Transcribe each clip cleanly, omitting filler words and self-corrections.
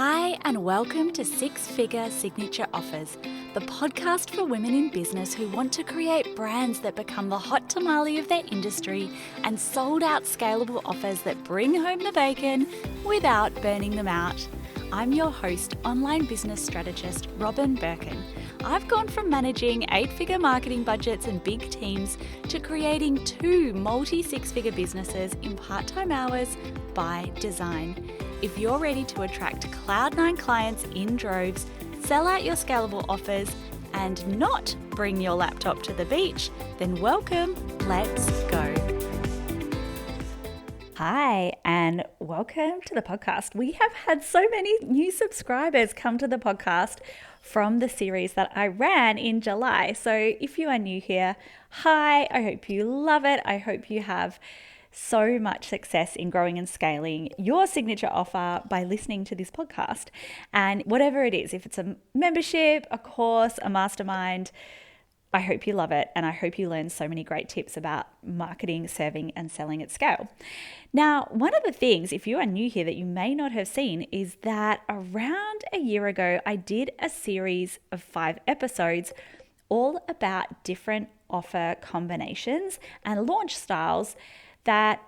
Hi, and welcome to Six Figure Signature Offers, the podcast for women in business who want to create brands that become the hot tamale of their industry and sold out scalable offers that bring home the bacon without burning them out. I'm your host, online business strategist Robin Birkin. I've gone from managing 8-figure marketing budgets and big teams to creating 2 multi-6-figure businesses in part-time hours by design. If you're ready to attract Cloud9 clients in droves, sell out your scalable offers, and not bring your laptop to the beach, then welcome, let's go. Hi, and welcome to the podcast. We have had so many new subscribers come to the podcast from the series that I ran in July. So if you are new here, hi, I hope you love it. I hope you have so much success in growing and scaling your signature offer by listening to this podcast. And whatever it is, if it's a membership, a course, a mastermind, I hope you love it. And I hope you learn so many great tips about marketing, serving, and selling at scale. Now, one of the things, if you are new here, that you may not have seen is that around a year ago, I did a series of 5 episodes all about different offer combinations and launch styles that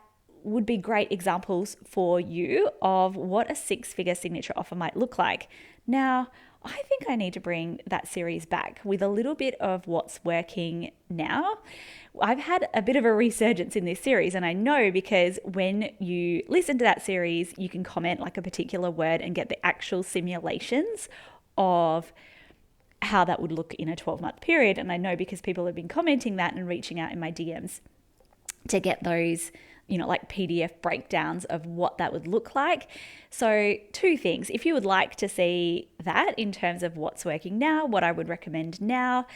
would be great examples for you of what a 6-figure signature offer might look like. Now, I think I need to bring that series back with a little bit of what's working now. I've had a bit of a resurgence in this series, and I know because when you listen to that series, you can comment like a particular word and get the actual simulations of how that would look in a 12-month period. And I know because people have been commenting that and reaching out in my DMs to get those, like PDF breakdowns of what that would look like. So 2 things. If you would like to see that in terms of what's working now, what I would recommend now,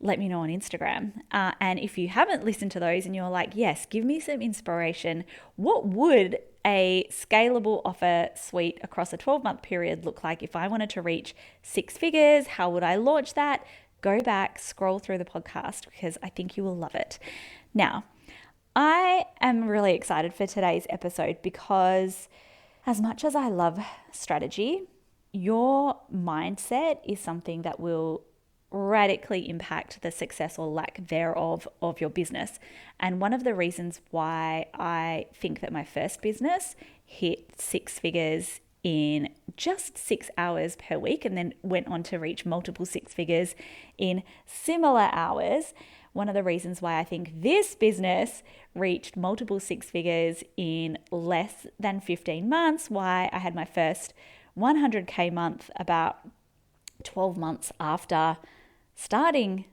let me know on Instagram. And if you haven't listened to those and you're like, yes, give me some inspiration, what would a scalable offer suite across a 12-month period look like if I wanted to reach 6 figures? How would I launch that? Go back, scroll through the podcast because I think you will love it. Now, I am really excited for today's episode because as much as I love strategy, your mindset is something that will radically impact the success or lack thereof of your business. And one of the reasons why I think that my first business hit 6 figures in just 6 hours per week and then went on to reach multiple 6 figures in similar hours. One of the reasons why I think this business reached multiple 6 figures in less than 15 months, why I had my first 100K month about 12 months after starting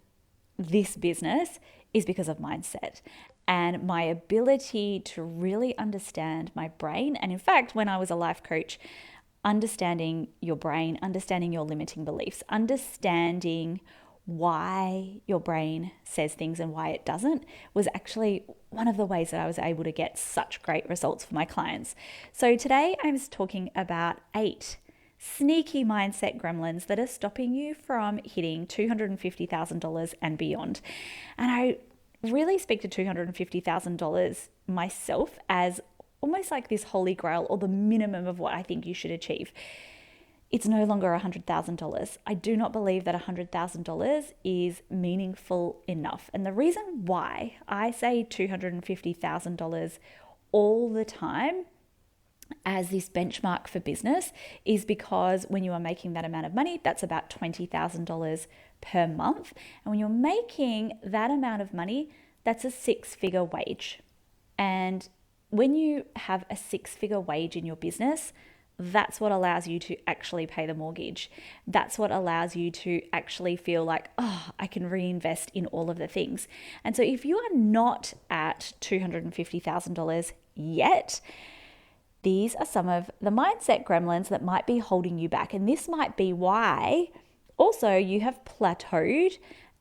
this business, is because of mindset and my ability to really understand my brain. And in fact, when I was a life coach, understanding your brain, understanding your limiting beliefs, understanding why your brain says things and why it doesn't was actually one of the ways that I was able to get such great results for my clients. So today I was talking about 8 sneaky mindset gremlins that are stopping you from hitting $250,000 and beyond. And I really speak to $250,000 myself as almost like this holy grail or the minimum of what I think you should achieve. It's no longer $100,000. I do not believe that $100,000 is meaningful enough. And the reason why I say $250,000 all the time as this benchmark for business is because when you are making that amount of money, that's about $20,000 per month. And when you're making that amount of money, that's a 6-figure wage. And when you have a 6-figure wage in your business, that's what allows you to actually pay the mortgage. That's what allows you to actually feel like, oh, I can reinvest in all of the things. And so if you are not at $250,000 yet, these are some of the mindset gremlins that might be holding you back. And this might be why also you have plateaued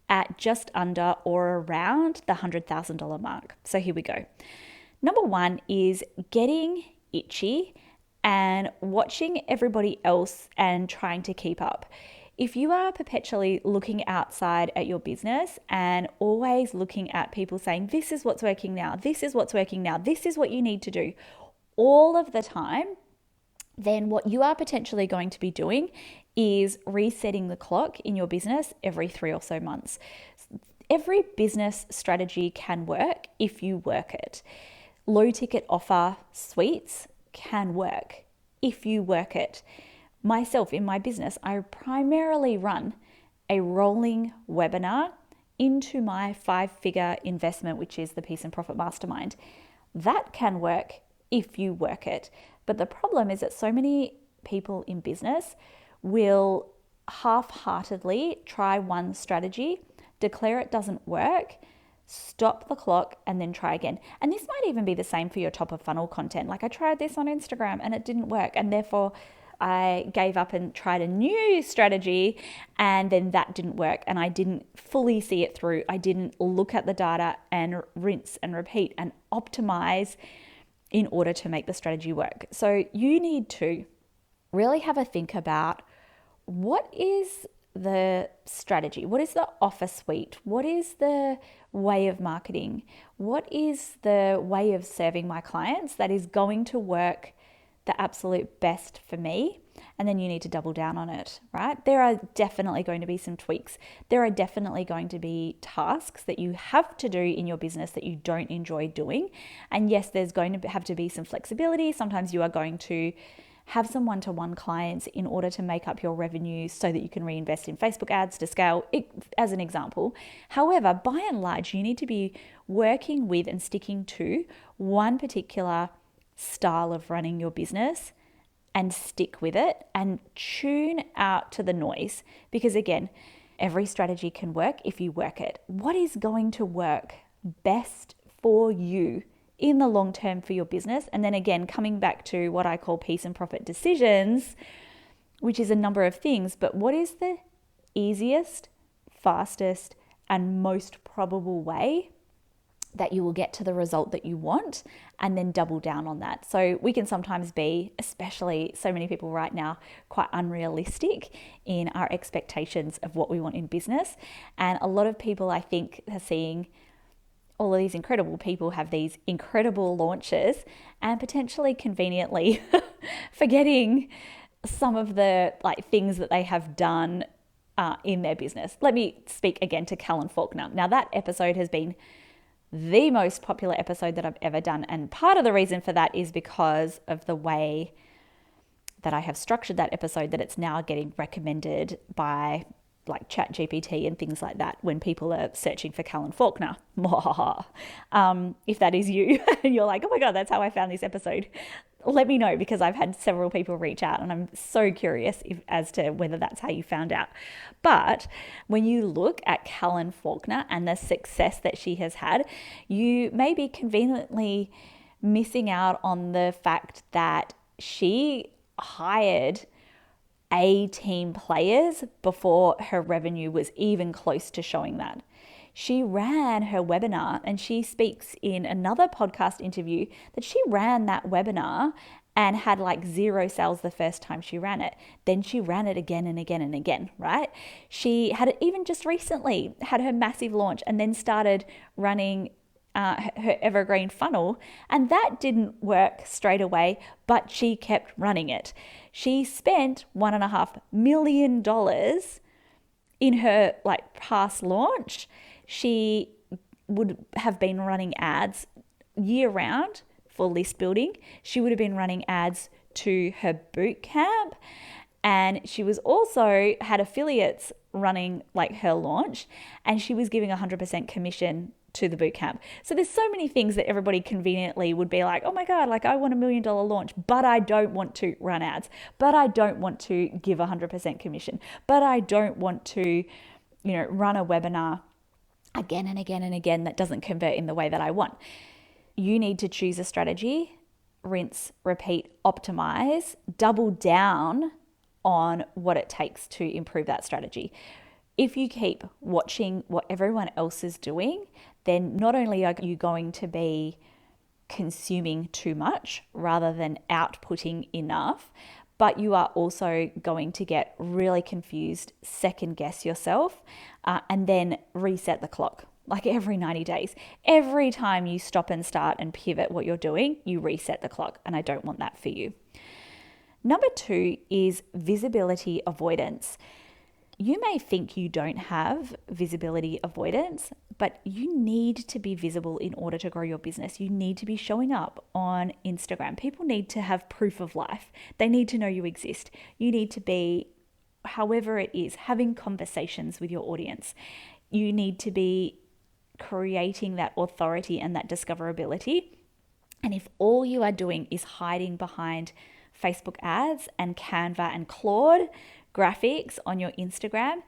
at just under or around the $100,000 mark. So here we go. Number 1 is getting itchy and watching everybody else and trying to keep up. If you are perpetually looking outside at your business and always looking at people saying, this is what's working now, this is what's working now, this is what you need to do all of the time, then what you are potentially going to be doing is resetting the clock in your business every 3 or so months. Every business strategy can work if you work it. Low ticket offer suites can work if you work it. Myself, in my business, I primarily run a rolling webinar into my 5-figure investment, which is the Peace and Profit Mastermind. That can work if you work it. But the problem is that so many people in business will half-heartedly try one strategy, declare it doesn't work, stop the clock, and then try again. And this might even be the same for your top of funnel content. Like, I tried this on Instagram and it didn't work, and therefore I gave up and tried a new strategy, and then that didn't work, and I didn't fully see it through. I didn't look at the data and rinse and repeat and optimize in order to make the strategy work. So you need to really have a think about, what is the strategy? What is the offer suite? What is the way of marketing? What is the way of serving my clients that is going to work the absolute best for me? And then you need to double down on it, right? There are definitely going to be some tweaks. There are definitely going to be tasks that you have to do in your business that you don't enjoy doing. And yes, there's going to have to be some flexibility. Sometimes you are going to have some one-to-one clients in order to make up your revenue so that you can reinvest in Facebook ads to scale, as an example. However, by and large, you need to be working with and sticking to one particular style of running your business and stick with it and tune out to the noise. Because again, every strategy can work if you work it. What is going to work best for you in the long term for your business? And then again, coming back to what I call peace and profit decisions, which is a number of things, but what is the easiest, fastest, and most probable way that you will get to the result that you want, and then double down on that. So we can sometimes be, especially so many people right now, quite unrealistic in our expectations of what we want in business. And a lot of people, I think, are seeing all of these incredible people have these incredible launches and potentially conveniently forgetting some of the things that they have done in their business. Let me speak again to Callan Faulkner. Now, that episode has been the most popular episode that I've ever done. And part of the reason for that is because of the way that I have structured that episode, that it's now getting recommended by ChatGPT and things like that when people are searching for Callan Faulkner. If that is you and you're like, oh my God, that's how I found this episode, let me know, because I've had several people reach out and I'm so curious as to whether that's how you found out. But when you look at Callan Faulkner and the success that she has had, you may be conveniently missing out on the fact that she hired A-team players before her revenue was even close to showing that. She ran her webinar, and she speaks in another podcast interview that she ran that webinar and had 0 sales the first time she ran it. Then she ran it again and again and again, right? She had it even just recently, had her massive launch, and then started running her evergreen funnel, and that didn't work straight away, but she kept running it. She spent $1.5 million in her past launch. She would have been running ads year round for list building. She would have been running ads to her boot camp, and she was also had affiliates running her launch, and she was giving 100% commission to the boot camp. So there's so many things that everybody conveniently would be like, oh my God, I want $1 million launch, but I don't want to run ads, but I don't want to give 100% commission, but I don't want to, run a webinar again and again and again that doesn't convert in the way that I want. You need to choose a strategy, rinse, repeat, optimize, double down on what it takes to improve that strategy. If you keep watching what everyone else is doing, then not only are you going to be consuming too much rather than outputting enough, but you are also going to get really confused, second guess yourself, and then reset the clock. Every 90 days, every time you stop and start and pivot what you're doing, you reset the clock. And I don't want that for you. Number 2 is visibility avoidance. You may think you don't have visibility avoidance, but you need to be visible in order to grow your business. You need to be showing up on Instagram. People need to have proof of life. They need to know you exist. You need to be, however it is, having conversations with your audience. You need to be creating that authority and that discoverability. And if all you are doing is hiding behind Facebook ads and Canva and Claude graphics on your Instagram,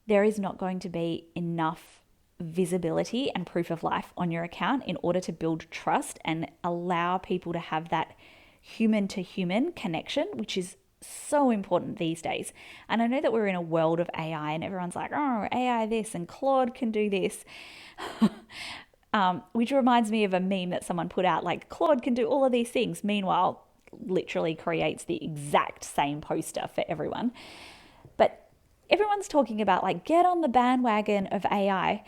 there is not going to be enough visibility and proof of life on your account in order to build trust and allow people to have that human to human connection, which is so important these days. And I know that we're in a world of AI and everyone's like, oh, AI this and Claude can do this. Which reminds me of a meme that someone put out, like Claude can do all of these things. Meanwhile, literally creates the exact same poster for everyone. But everyone's talking about like, get on the bandwagon of AI.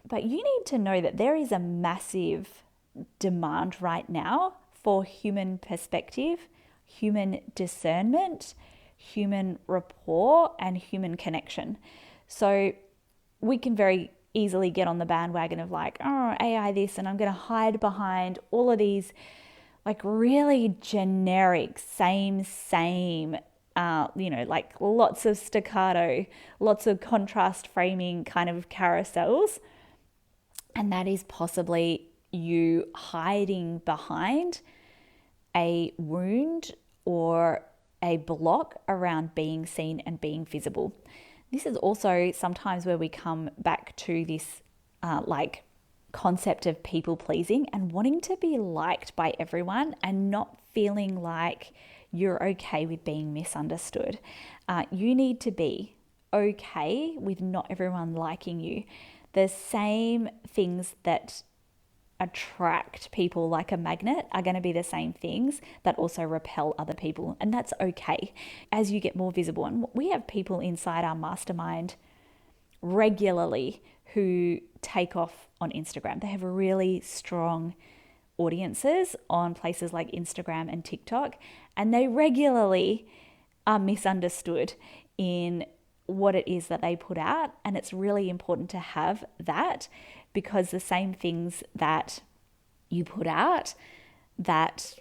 But you need to know that there is a massive demand right now for human perspective, human discernment, human rapport, and human connection. So we can very easily get on the bandwagon of like, oh, AI this, and I'm going to hide behind all of these like really generic, same, like lots of staccato, lots of contrast framing kind of carousels. And that is possibly you hiding behind a wound or a block around being seen and being visible. This is also sometimes where we come back to this like concept of people pleasing and wanting to be liked by everyone and not feeling like you're okay with being misunderstood. You need to be okay with not everyone liking you. The same things that attract people like a magnet are going to be the same things that also repel other people, and that's okay as you get more visible. And we have people inside our mastermind regularly who take off on Instagram. They have really strong audiences on places like Instagram and TikTok, and they regularly are misunderstood in what it is that they put out. And it's really important to have that, because the same things that you put out that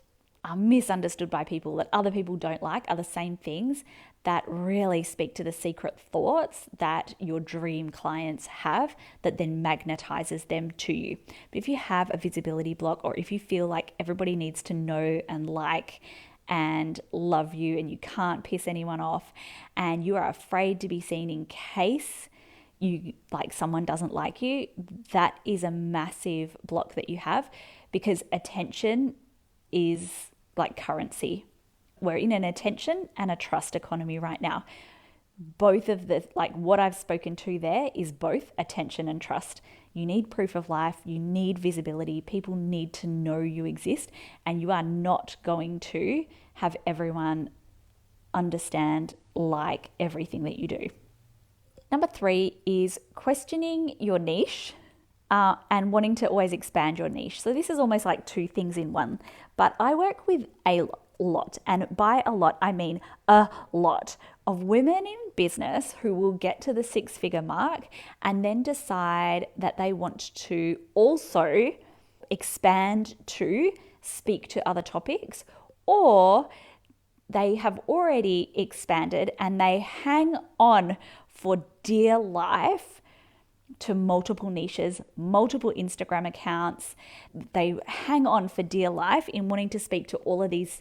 are misunderstood by people, that other people don't like, are the same things that really speak to the secret thoughts that your dream clients have, that then magnetizes them to you. But if you have a visibility block, or if you feel like everybody needs to know and like and love you and you can't piss anyone off, and you are afraid to be seen in case you like someone doesn't like you, that is a massive block that you have, because attention is like currency. We're in an attention and a trust economy right now. Both of the, like what I've spoken to there is both attention and trust. You need proof of life, you need visibility, people need to know you exist, and you are not going to have everyone understand, like everything that you do. Number 3 is questioning your niche and wanting to always expand your niche. So this is almost like 2 things in one, but I work with a lot, and by a lot, I mean a lot of women in business who will get to the 6-figure mark and then decide that they want to also expand to speak to other topics, or they have already expanded and they hang on for dear life to multiple niches, multiple Instagram accounts. They hang on for dear life in wanting to speak to all of these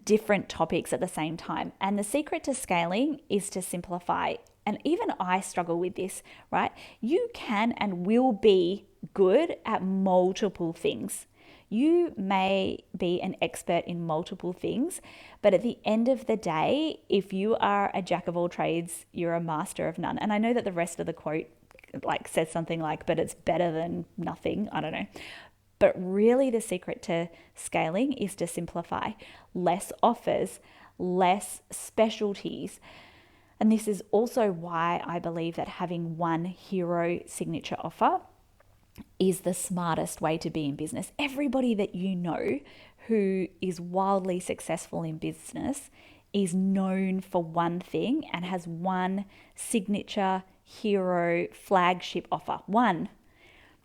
different topics at the same time. And the secret to scaling is to simplify. And even I struggle with this, right? You can and will be good at multiple things. You may be an expert in multiple things, but at the end of the day, if you are a jack of all trades, you're a master of none. And I know that the rest of the quote like says something like, but it's better than nothing. I don't know. But really the secret to scaling is to simplify. Less offers, less specialties. And this is also why I believe that having one hero signature offer is the smartest way to be in business. Everybody that you know who is wildly successful in business is known for one thing and has one signature hero flagship offer. One.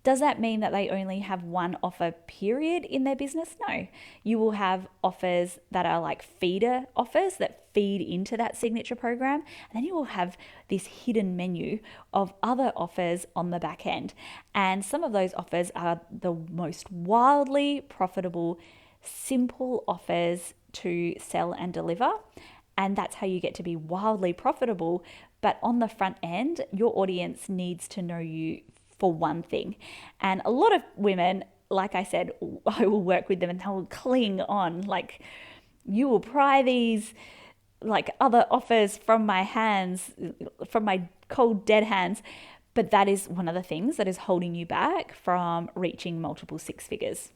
Does that mean that they only have one offer period in their business? No. You will have offers that are like feeder offers that feed into that signature program. And then you will have this hidden menu of other offers on the back end. And some of those offers are the most wildly profitable, simple offers to sell and deliver. And that's how you get to be wildly profitable. But on the front end, your audience needs to know you for one thing. And a lot of women, like I said, I will work with them and they will cling on. Like, you will pry these like other offers from my hands, from my cold dead hands. But that is one of the things that is holding you back from reaching multiple six figures.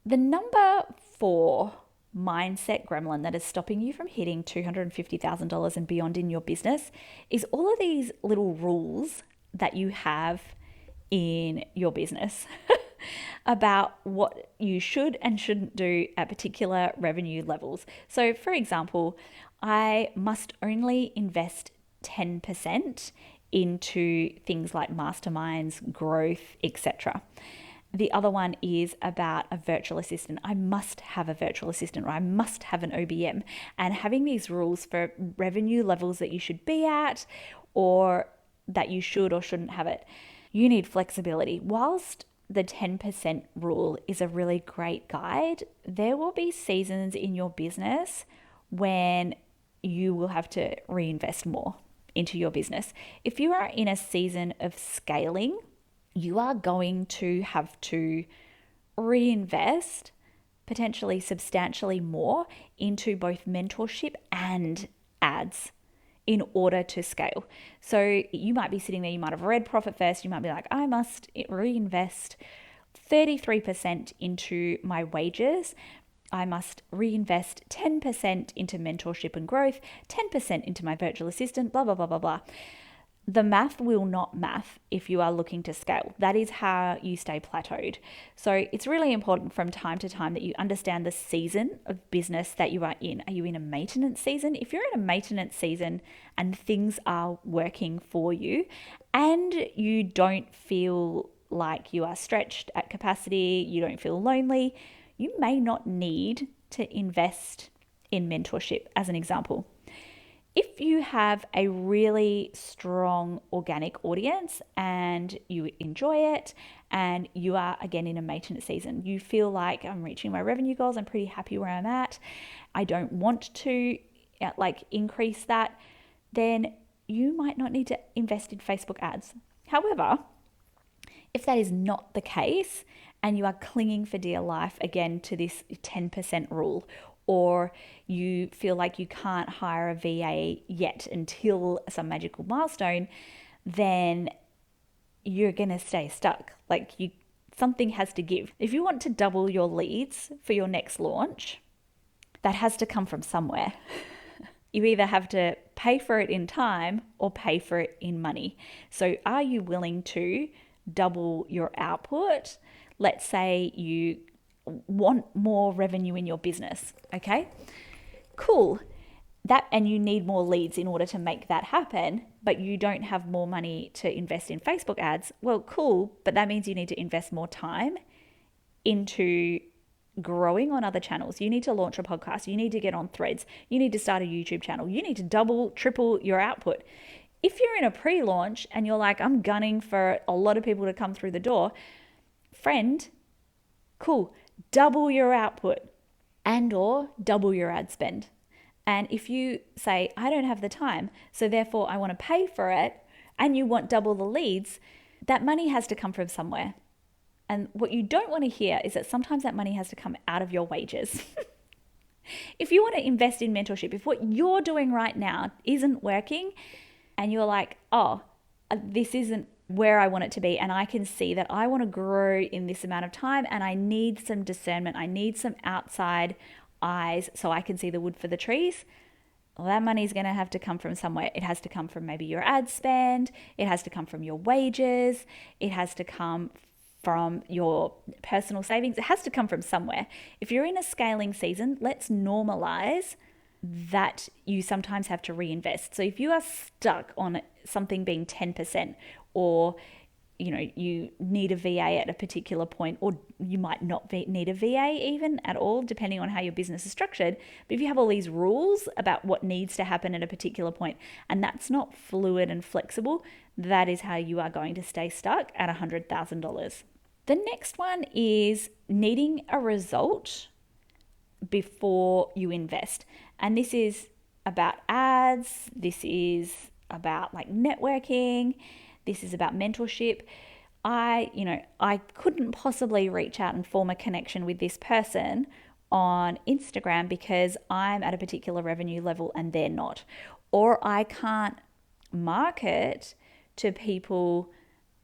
The number 4 mindset gremlin that is stopping you from hitting $250,000 and beyond in your business is all of these little rules that you have in your business about what you should and shouldn't do at particular revenue levels. So, for example, I must only invest 10% into things like masterminds, growth, etc. The other one is about a virtual assistant. I must have a virtual assistant, or I must have an OBM. And having these rules for revenue levels that you should be at, or that you should or shouldn't have it. You need flexibility. Whilst the 10% rule is a really great guide, there will be seasons in your business when you will have to reinvest more into your business. If you are in a season of scaling, you are going to have to reinvest potentially substantially more into both mentorship and ads in order to scale. So you might be sitting there, you might have read Profit First, you might be like, I must reinvest 33% into my wages. I must reinvest 10% into mentorship and growth, 10% into my virtual assistant, blah, blah, blah, blah, blah. The math will not math if you are looking to scale. That is how you stay plateaued. So it's really important from time to time that you understand the season of business that you are in. Are you in a maintenance season? If you're in a maintenance season and things are working for you and you don't feel like you are stretched at capacity, you don't feel lonely, you may not need to invest in mentorship, as an example. If you have a really strong organic audience and you enjoy it and you are again in a maintenance season, you feel like I'm reaching my revenue goals, I'm pretty happy where I'm at, I don't want to increase that, then you might not need to invest in Facebook ads. However, if that is not the case and you are clinging for dear life again to this 10% rule, or you feel like you can't hire a VA yet until some magical milestone, then you're going to stay stuck. Something has to give. If you want to double your leads for your next launch, that has to come from somewhere. You either have to pay for it in time or pay for it in money. So are you willing to double your output? Let's say you want more revenue in your business. Okay, cool. And you need more leads in order to make that happen, but you don't have more money to invest in Facebook ads. Well, cool, but that means you need to invest more time into growing on other channels. You need to launch a podcast. You need to get on Threads. You need to start a YouTube channel. You need to double, triple your output. If you're in a pre-launch and you're like, I'm gunning for a lot of people to come through the door, friend, cool. Double your output and or double your ad spend. And if you say, I don't have the time, so therefore I want to pay for it, and you want double the leads, that money has to come from somewhere. And what you don't want to hear is that sometimes that money has to come out of your wages. If you want to invest in mentorship, if what you're doing right now isn't working and you're like, oh, this isn't where I want it to be, and I can see that I want to grow in this amount of time and I need some discernment, I need some outside eyes so I can see the wood for the trees, well, that money is going to have to come from somewhere. It has to come from maybe your ad spend, it has to come from your wages, it has to come from your personal savings. It has to come from somewhere. If you're in a scaling season, let's normalize that you sometimes have to reinvest. So if you are stuck on something being 10%, or you need a VA at a particular point, or you might not need a VA even at all, depending on how your business is structured. But if you have all these rules about what needs to happen at a particular point, and that's not fluid and flexible, that is how you are going to stay stuck at $100,000. The next one is needing a result before you invest. And this is about ads. This is about like networking. This is about mentorship. I couldn't possibly reach out and form a connection with this person on Instagram because I'm at a particular revenue level and they're not. Or I can't market to people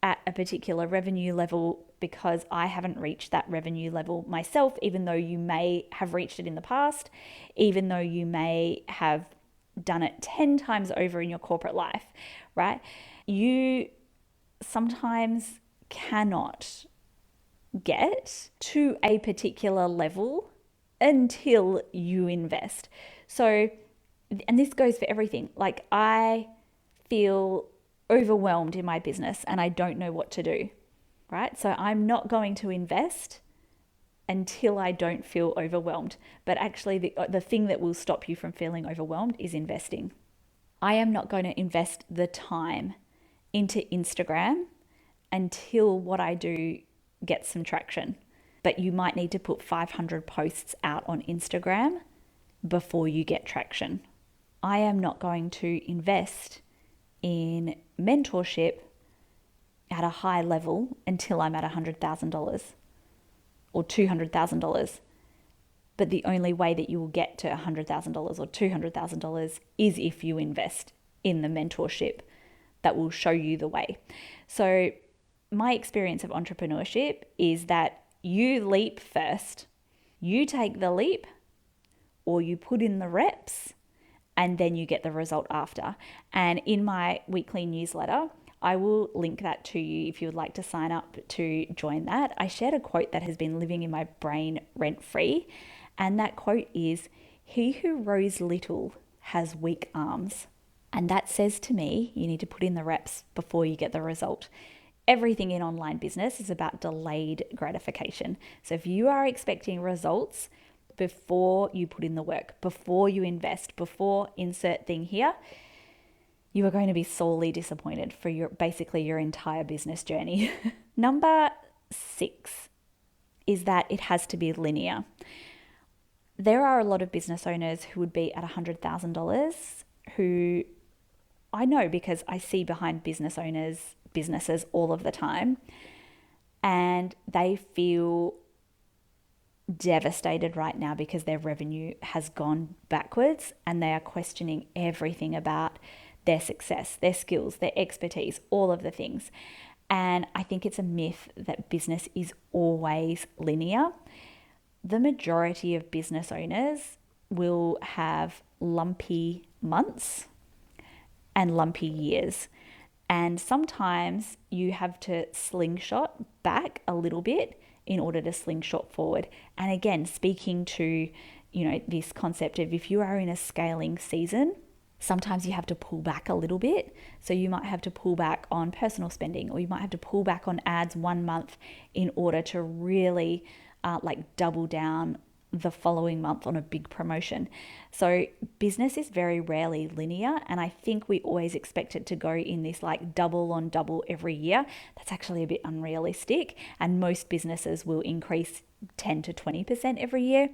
at a particular revenue level because I haven't reached that revenue level myself, even though you may have reached it in the past, even though you may have done it 10 times over in your corporate life, right? You sometimes cannot get to a particular level until you invest. So, and this goes for everything. Like, I feel overwhelmed in my business and I don't know what to do, right? So I'm not going to invest until I don't feel overwhelmed. But actually, the thing that will stop you from feeling overwhelmed is investing. I am not going to invest the time into Instagram until what I do gets some traction. But you might need to put 500 posts out on Instagram before you get traction. I am not going to invest in mentorship at a high level until I'm at $100,000 or $200,000. But the only way that you will get to $100,000 or $200,000 is if you invest in the mentorship that will show you the way. So my experience of entrepreneurship is that you leap first. You take the leap, or you put in the reps, and then you get the result after. And in my weekly newsletter, I will link that to you if you would like to sign up to join that. I shared a quote that has been living in my brain rent-free, and that quote is, "He who rows little has weak arms." And that says to me, you need to put in the reps before you get the result. Everything in online business is about delayed gratification. So if you are expecting results before you put in the work, before you invest, before insert thing here, you are going to be sorely disappointed for basically your entire business journey. Number 6 is that it has to be linear. There are a lot of business owners who would be at $100,000 who I know because I see behind business owners' businesses all of the time, and they feel devastated right now because their revenue has gone backwards and they are questioning everything about their success, their skills, their expertise, all of the things. And I think it's a myth that business is always linear. The majority of business owners will have lumpy months and lumpy years. And sometimes you have to slingshot back a little bit in order to slingshot forward. And again, speaking to, this concept of if you are in a scaling season, sometimes you have to pull back a little bit. So you might have to pull back on personal spending, or you might have to pull back on ads 1 month in order to really double down the following month on a big promotion. So business is very rarely linear, and I think we always expect it to go in this double on double every year. That's actually a bit unrealistic, and most businesses will increase 10 to 20% every year,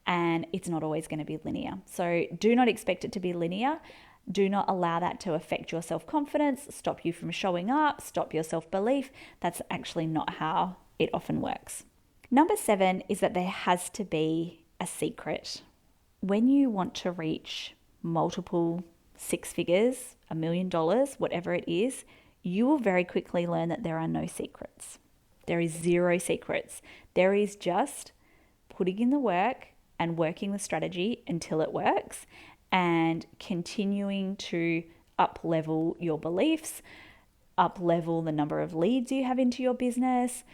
and it's not always going to be linear. So do not expect it to be linear. Do not allow that to affect your self-confidence, stop you from showing up, stop your self-belief. That's actually not how it often works. Number 7 is that there has to be a secret. When you want to reach multiple 6 figures, $1 million, whatever it is, you will very quickly learn that there are no secrets. There is 0 secrets. There is just putting in the work and working the strategy until it works, and continuing to up-level your beliefs, up-level the number of leads you have into your business,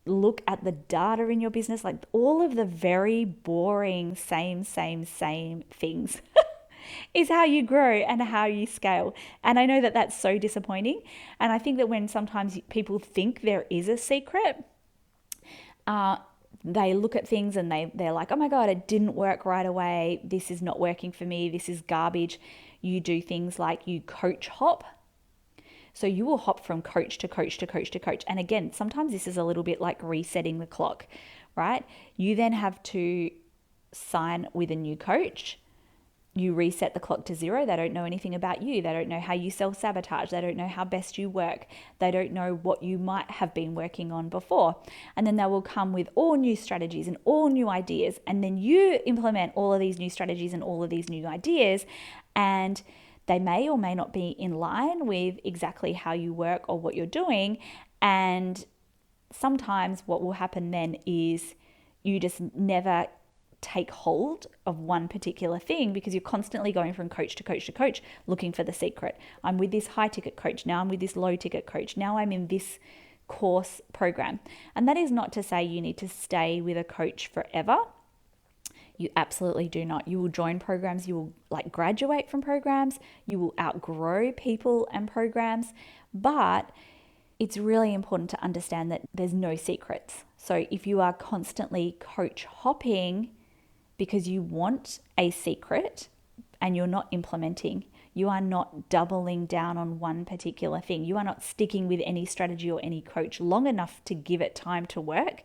look at the data in your business, like all of the very boring, same things is how you grow and how you scale. And I know that that's so disappointing. And I think that when sometimes people think there is a secret, they look at things and they're like, oh my God, it didn't work right away. This is not working for me. This is garbage. You do things like you coach hop. So you will hop from coach to coach to coach to coach. And again, sometimes this is a little bit like resetting the clock, right? You then have to sign with a new coach. You reset the clock to zero. They don't know anything about you. They don't know how you self-sabotage. They don't know how best you work. They don't know what you might have been working on before. And then they will come with all new strategies and all new ideas. And then you implement all of these new strategies and all of these new ideas. And they may or may not be in line with exactly how you work or what you're doing. And sometimes what will happen then is you just never take hold of one particular thing because you're constantly going from coach to coach to coach looking for the secret. I'm with this high ticket coach. Now I'm with this low ticket coach. Now I'm in this course program. And that is not to say you need to stay with a coach forever. You absolutely do not. You will join programs, you will like graduate from programs, you will outgrow people and programs, but it's really important to understand that there's no secrets. So if you are constantly coach hopping because you want a secret and you're not implementing, you are not doubling down on one particular thing, you are not sticking with any strategy or any coach long enough to give it time to work,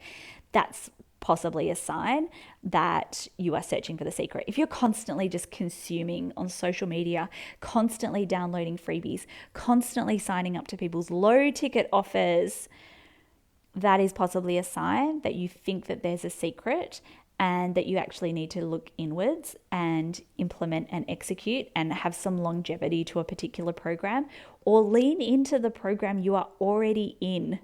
that's possibly a sign that you are searching for the secret. If you're constantly just consuming on social media, constantly downloading freebies, constantly signing up to people's low ticket offers, that is possibly a sign that you think that there's a secret and that you actually need to look inwards and implement and execute and have some longevity to a particular program, or lean into the program you are already in.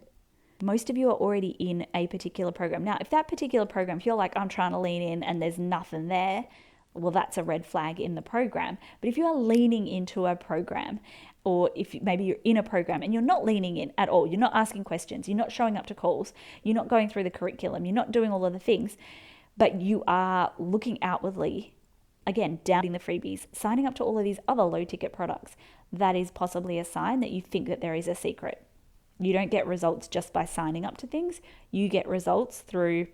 Most of you are already in a particular program. Now, if that particular program, if you're like, I'm trying to lean in and there's nothing there, well, that's a red flag in the program. But if you are leaning into a program, or if maybe you're in a program and you're not leaning in at all, you're not asking questions, you're not showing up to calls, you're not going through the curriculum, you're not doing all of the things, but you are looking outwardly, again, downloading the freebies, signing up to all of these other low ticket products, that is possibly a sign that you think that there is a secret. You don't get results just by signing up to things. You get results through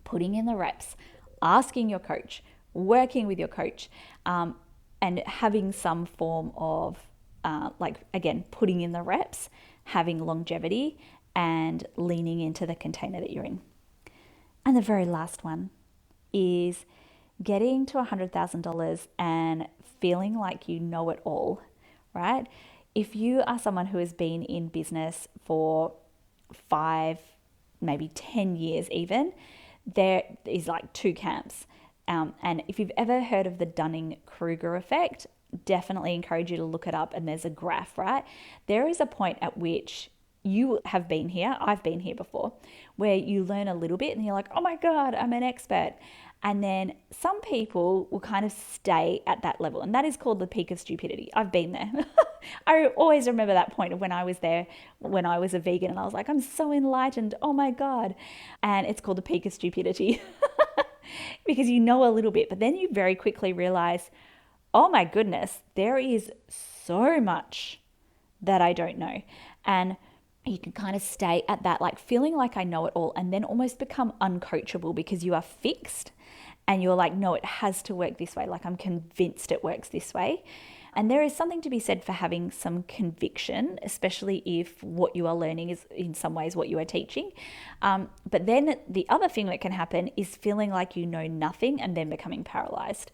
putting in the reps, asking your coach, working with your coach, and having some form of, again, putting in the reps, having longevity, and leaning into the container that you're in. And the very last one is getting to $100,000 and feeling like you know it all, right? If you are someone who has been in business for 5, maybe 10 years even, there is like two camps. And if you've ever heard of the Dunning-Kruger effect, definitely encourage you to look it up. And there's a graph, right? There is a point at which you have been here, I've been here before, where you learn a little bit and you're like, oh my God, I'm an expert. And then some people will kind of stay at that level. And that is called the peak of stupidity. I've been there. I always remember that point of when I was there, when I was a vegan and I was like, I'm so enlightened. Oh my God. And it's called the peak of stupidity because you know a little bit, but then you very quickly realize, oh my goodness, there is so much that I don't know. And you can kind of stay at that, like feeling like I know it all, and then almost become uncoachable because you are fixed and you're like, no, it has to work this way. Like I'm convinced it works this way. And there is something to be said for having some conviction, especially if what you are learning is in some ways what you are teaching. But then the other thing that can happen is feeling like you know nothing and then becoming paralyzed.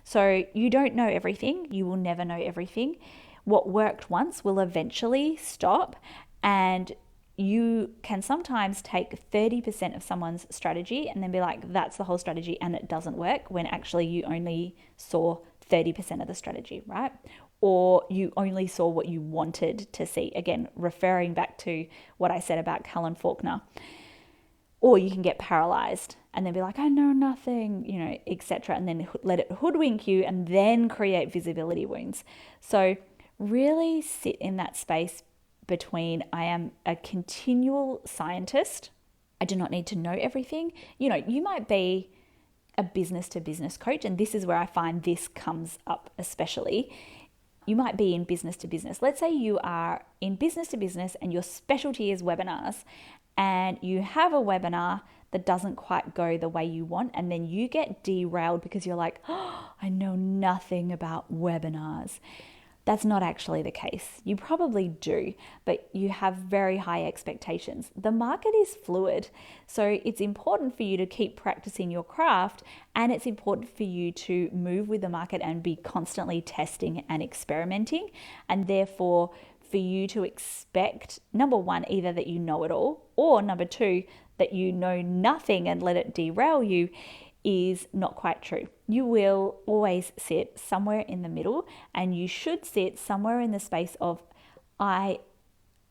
So you don't know everything. You will never know everything. What worked once will eventually stop. And you can sometimes take 30% of someone's strategy and then be like, that's the whole strategy and it doesn't work, when actually you only saw 30% of the strategy, right? Or you only saw what you wanted to see. Again, referring back to what I said about Cullen Faulkner. Or you can get paralyzed and then be like, I know nothing, etc. And then let it hoodwink you and then create visibility wounds. So really sit in that space between I am a continual scientist I do not need to know everything. You know, you might be a business to business coach, and this is where I find this comes up especially. You might be in business to business. Let's say you are in business to business and your specialty is webinars, and you have a webinar that doesn't quite go the way you want, and then you get derailed because you're like, oh, I know nothing about webinars. That's not actually the case. You probably do, but you have very high expectations. The market is fluid, so it's important for you to keep practicing your craft, and it's important for you to move with the market and be constantly testing and experimenting, and therefore for you to expect, number one, either that you know it all, or number two, that you know nothing and let it derail you, is not quite true. You will always sit somewhere in the middle, and you should sit somewhere in the space of, I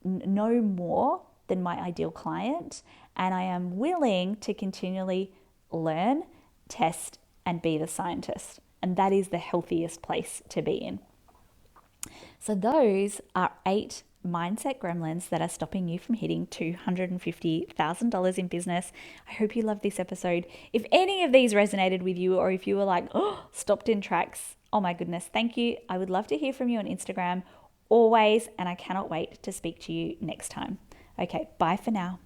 know more than my ideal client, and I am willing to continually learn, test, and be the scientist. And that is the healthiest place to be in. So those are 8 mindset gremlins that are stopping you from hitting $250,000 in business. I hope you loved this episode. If any of these resonated with you, or if you were like, oh, stopped in tracks, oh my goodness, thank you. I would love to hear from you on Instagram always, and I cannot wait to speak to you next time. Okay, bye for now.